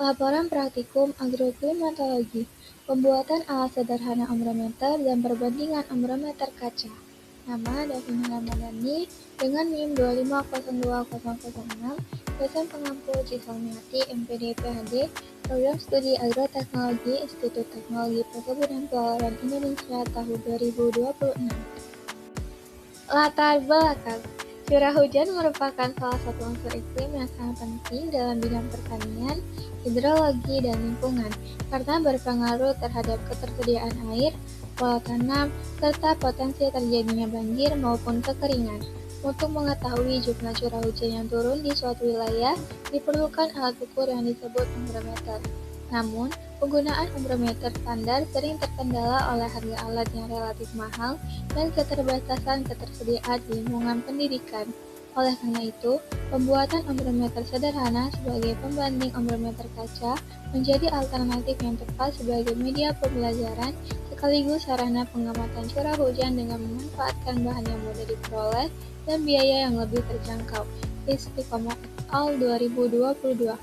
Laporan praktikum agroklimatologi, pembuatan alat sederhana ombrometer dan perbandingan ombrometer kaca. Nama Davina Ramadhani dengan NIM 2502006, dosen pengampu Cisarmiati MPD PhD, Program Studi Agroteknologi Institut Teknologi Perkebunan Pelayaran Indonesia tahun 2026. Latar belakang. Curah hujan merupakan salah satu unsur iklim yang sangat penting dalam bidang pertanian, hidrologi, dan lingkungan karena berpengaruh terhadap ketersediaan air, pola tanam, serta potensi terjadinya banjir maupun kekeringan. Untuk mengetahui jumlah curah hujan yang turun di suatu wilayah, diperlukan alat ukur yang disebut ombrometer. Namun, penggunaan ombrometer standar sering terkendala oleh harga alat yang relatif mahal dan keterbatasan ketersediaan di lingkungan pendidikan. Oleh karena itu, pembuatan ombrometer sederhana sebagai pembanding ombrometer kaca menjadi alternatif yang tepat sebagai media pembelajaran sekaligus sarana pengamatan curah hujan dengan memanfaatkan bahan yang mudah diperoleh dan biaya yang lebih terjangkau. Istiqomah et al. 2022.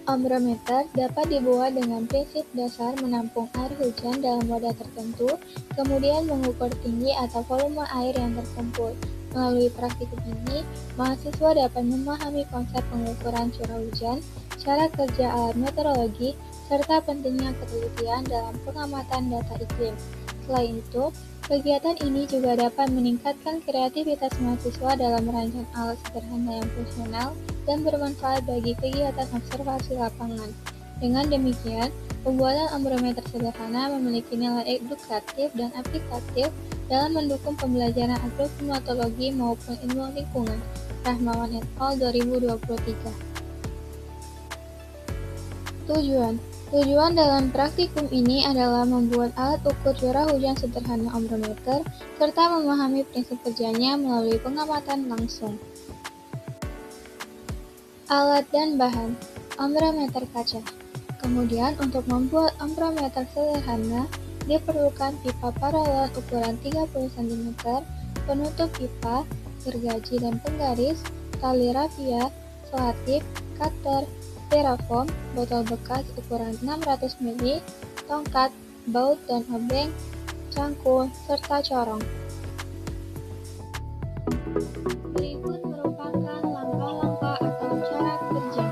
Ombrometer dapat dibuat dengan prinsip dasar menampung air hujan dalam wadah tertentu, kemudian mengukur tinggi atau volume air yang terkumpul. Melalui praktikum ini, mahasiswa dapat memahami konsep pengukuran curah hujan, cara kerja alat meteorologi, serta pentingnya ketelitian dalam pengamatan data iklim. Selain itu, kegiatan ini juga dapat meningkatkan kreativitas mahasiswa dalam merancang alat sederhana yang fungsional dan bermanfaat bagi kegiatan observasi lapangan. Dengan demikian, pembuatan ombrometer sederhana memiliki nilai edukatif dan aplikatif dalam mendukung pembelajaran agroklimatologi maupun ilmu lingkungan. Rahmawan et al. 2023. Tujuan dalam praktikum ini adalah membuat alat ukur curah hujan sederhana ombrometer serta memahami prinsip kerjanya melalui pengamatan langsung. Alat dan bahan. Ombrometer kaca. Kemudian untuk membuat ombrometer sederhana, diperlukan pipa paralel ukuran 30 cm, penutup pipa, gergaji dan penggaris, tali rafia, selotip, cutter, styrofoam, botol bekas ukuran 600 ml, tongkat, baut dan obeng, cangkul, serta corong. Berikut merupakan langkah-langkah atau cara kerja.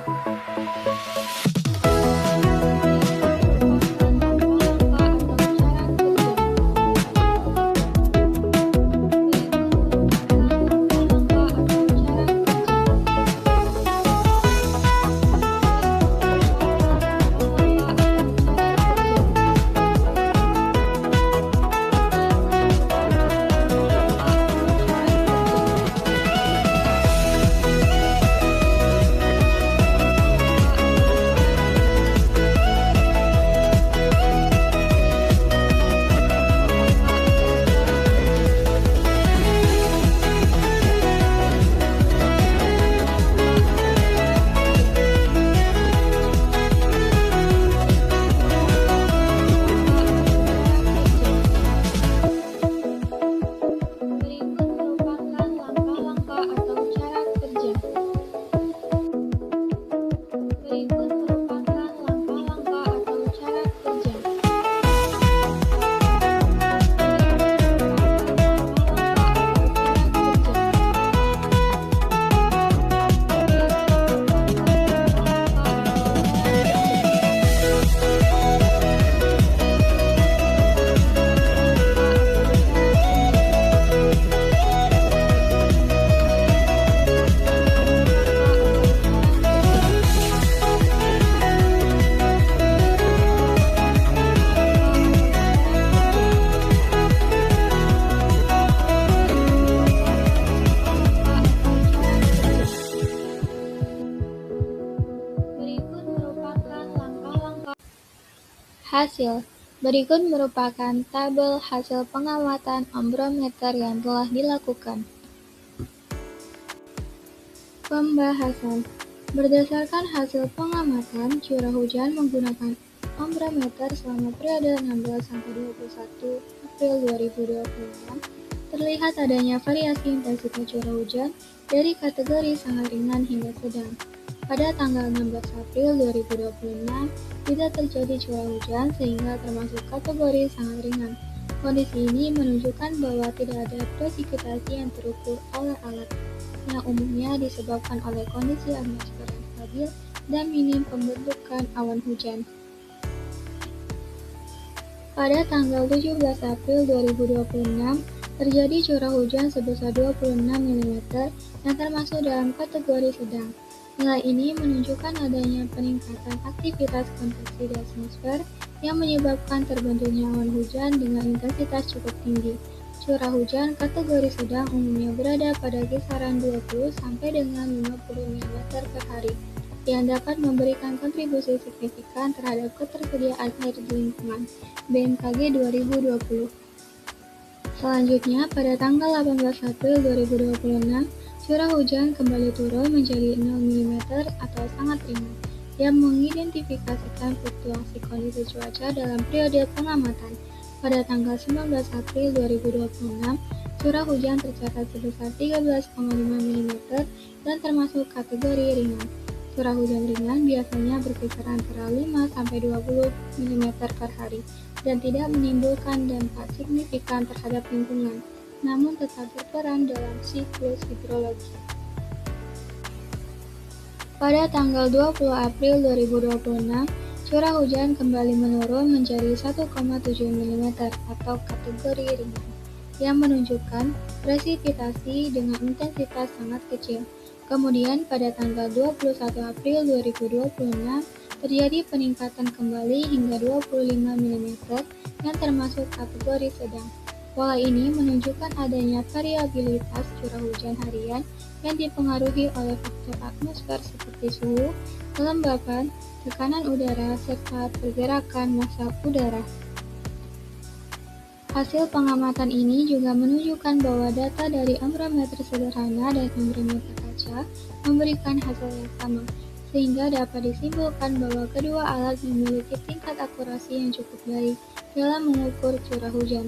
Hasil. Berikut merupakan tabel hasil pengamatan ombrometer yang telah dilakukan. Pembahasan. Berdasarkan hasil pengamatan curah hujan menggunakan ombrometer selama periode 16-21 April 2026, terlihat adanya variasi intensitas curah hujan dari kategori sangat ringan hingga sedang. Pada tanggal 16 April 2026, tidak terjadi curah hujan sehingga termasuk kategori sangat ringan. Kondisi ini menunjukkan bahwa tidak ada presipitasi yang terukur oleh alat, yang umumnya disebabkan oleh kondisi atmosfer yang stabil dan minim pembentukan awan hujan. Pada tanggal 17 April 2026, terjadi curah hujan sebesar 26 mm yang termasuk dalam kategori sedang. Nilai ini menunjukkan adanya peningkatan aktivitas konveksi di atmosfer yang menyebabkan terbentuknya awan hujan dengan intensitas cukup tinggi. Curah hujan kategori sedang umumnya berada pada kisaran 20 sampai dengan 50 mm per hari, yang dapat memberikan kontribusi signifikan terhadap ketersediaan air di lingkungan. BMKG 2020. Selanjutnya, pada tanggal 18 April 2026, curah hujan kembali turun menjadi 0 mm atau sangat ringan, yang mengidentifikasikan fluktuasi kondisi cuaca dalam periode pengamatan. Pada tanggal 19 April 2026, curah hujan tercatat sebesar 13,5 mm dan termasuk kategori ringan. Curah hujan ringan biasanya berkisar antara 5-20 mm per hari dan tidak menimbulkan dampak signifikan terhadap lingkungan, namun tetap berperan dalam siklus hidrologi. Pada tanggal 20 April 2026, curah hujan kembali menurun menjadi 1,7 mm atau kategori ringan, yang menunjukkan presipitasi dengan intensitas sangat kecil. Kemudian pada tanggal 21 April 2026, terjadi peningkatan kembali hingga 25 mm yang termasuk kategori sedang. Pola ini menunjukkan adanya variabilitas curah hujan harian yang dipengaruhi oleh faktor atmosfer seperti suhu, kelembapan, tekanan udara, serta pergerakan massa udara. Hasil pengamatan ini juga menunjukkan bahwa data dari amrometer sederhana dan amrometer kaca memberikan hasil yang sama, sehingga dapat disimpulkan bahwa kedua alat memiliki tingkat akurasi yang cukup baik dalam mengukur curah hujan.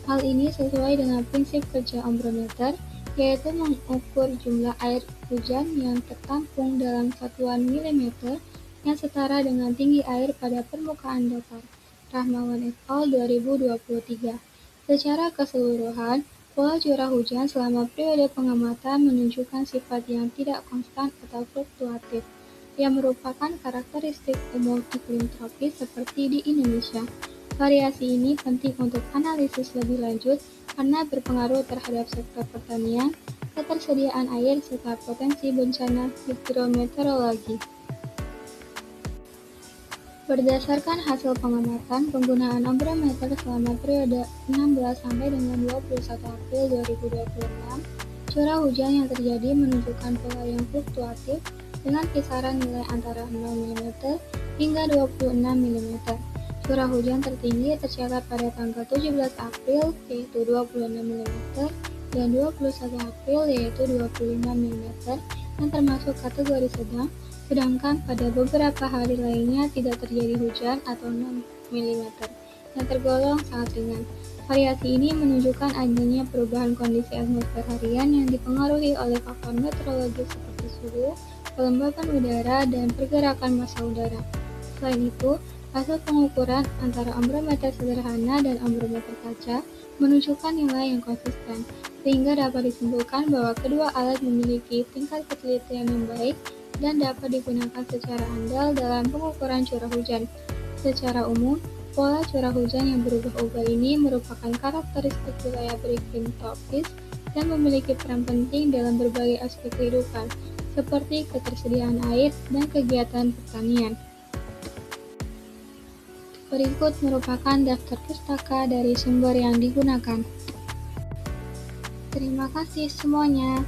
Hal ini sesuai dengan prinsip kerja amrometer, yaitu mengukur jumlah air hujan yang tertampung dalam satuan milimeter yang setara dengan tinggi air pada permukaan datar. Rahmawan et al. 2023. Secara keseluruhan, pola curah hujan selama periode pengamatan menunjukkan sifat yang tidak konstan atau fluktuatif, yang merupakan karakteristik umum iklim tropis seperti di Indonesia. Variasi ini penting untuk analisis lebih lanjut karena berpengaruh terhadap sektor pertanian, ketersediaan air, serta potensi bencana hidrometeorologi. Berdasarkan hasil pengamatan, penggunaan amrometer selama periode 16 sampai dengan 21 April 2026, curah hujan yang terjadi menunjukkan pola yang fluktuatif dengan kisaran nilai antara 0 mm hingga 26 mm. Curah hujan tertinggi tercatat pada tanggal 17 April yaitu 26 mm dan 21 April yaitu 25 mm yang termasuk kategori sedang, sedangkan pada beberapa hari lainnya tidak terjadi hujan atau 0 mm yang tergolong sangat ringan. Variasi ini menunjukkan adanya perubahan kondisi atmosfer harian yang dipengaruhi oleh faktor meteorologis seperti suhu, kelembapan udara, dan pergerakan massa udara. Selain itu, hasil pengukuran antara amrometer sederhana dan amrometer kaca menunjukkan nilai yang konsisten, sehingga dapat disimpulkan bahwa kedua alat memiliki tingkat ketelitian yang baik dan dapat digunakan secara andal dalam pengukuran curah hujan. Secara umum, pola curah hujan yang berubah-ubah ini merupakan karakteristik wilayah beriklim tropis dan memiliki peran penting dalam berbagai aspek kehidupan, seperti ketersediaan air dan kegiatan pertanian. Berikut merupakan daftar pustaka dari sumber yang digunakan. Terima kasih semuanya.